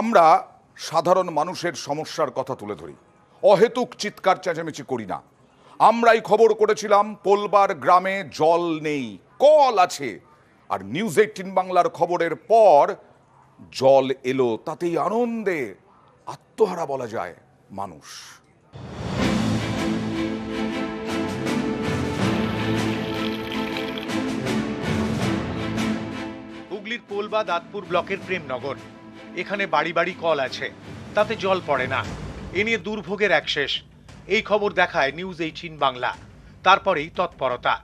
আমরা সাধারণ মানুষের সমস্যার কথা তুলে ধরি, অহেতুক চিৎকার চেঁচামেচি করি না। আমরাই খবর করেছিলাম পোলবার গ্রামে জল নেই, কল আছে, আর নিউজ 18 বাংলার খবরের পর জল এলো, তাতেই আনন্দে আত্মহারা বলা যায় মানুষ। হুগলির পোলবা দাঁতপুর ব্লকের প্রেমনগর, এখানে বাড়ি বাড়ি কল আছে, তাতে জল পড়ে না। এ নিয়ে দুর্ভোগের এক শেষ। এই খবর দেখায় নিউজ 18 বাংলা, তারপরেই তৎপরতা।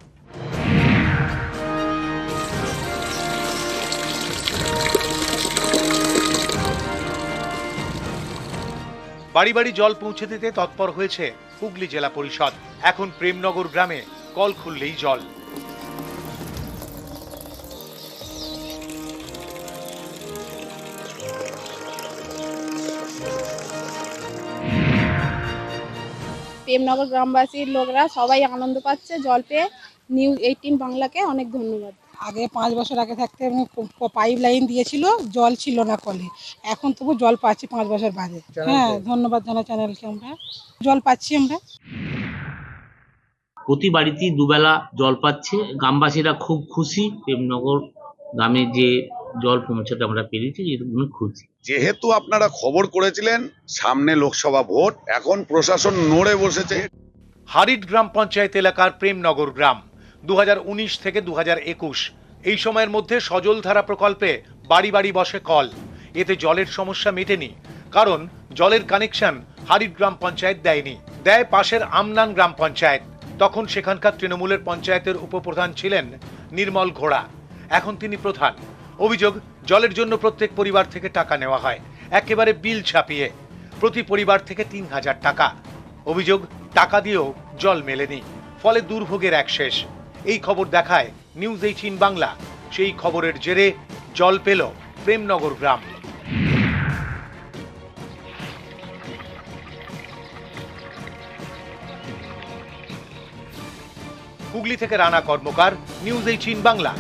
বাড়ি বাড়ি জল পৌঁছে দিতে তৎপর হয়েছে হুগলি জেলা পরিষদ। এখন প্রেমনগর গ্রামে কল খুললেই জল। প্রেমনগর গ্রামবাসীর লোকরা সবাই আনন্দ পাচ্ছে জল পেয়ে। নিউজ 18 বাংলাকে অনেক ধন্যবাদ। আগে 5 বছর আগে থাকতে পাইপ লাইন দিয়েছিল, জল ছিল না কলে, এখন তবু জল পাচ্ছি 5 বছর বাদে। হ্যাঁ, ধন্যবাদ জানাই চ্যানেলকে, আমরা জল পাচ্ছি। আমরা প্রতি বাড়িতেই দুবেলা জল পাচ্ছে, গ্রামবাসীরা খুব খুশি। প্রেমনগর গ্রামে যে জল পৌঁছাতে আমরা পেরেছি, এর জন্য খুশি। যেহেতু আপনারা খবর করেছিলেন সামনে লোকসভা ভোট, এখন প্রশাসন নড়ে বসেছে। হারিড গ্রাম পঞ্চায়েত এলাকার প্রেমনগর গ্রাম 2019 থেকে 2021 এই সময়ের মধ্যে সজলধারা প্রকল্পে বাড়ি বাড়ি বসে কল। এতে জলের সমস্যা মেটেনি, কারণ জলের কানেকশন হারিড গ্রাম পঞ্চায়েত দেয়নি, দেয় পাশের আমনান গ্রাম পঞ্চায়েত। তখন সেখানকার তৃণমূলের পঞ্চায়েতের উপপ্রধান ছিলেন নির্মল ঘোড়া, এখন তিনি প্রধান। অভিযোগ, জলের জন্য প্রত্যেক পরিবার থেকে টাকা নেওয়া হয়, একেবারে বিল ছাপিয়ে, প্রতি পরিবার থেকে 3000 টাকা। অভিযোগ, টাকা দিয়েও জল মেলেনি, ফলে দুর্ভোগের এক শেষ। এই খবর দেখায় নিউজ 18 বাংলা। সেই খবরের জেরে জল পেল প্রেমনগর গ্রাম। হুগলি থেকে রানা কর্মকার, নিউজ 18 বাংলা।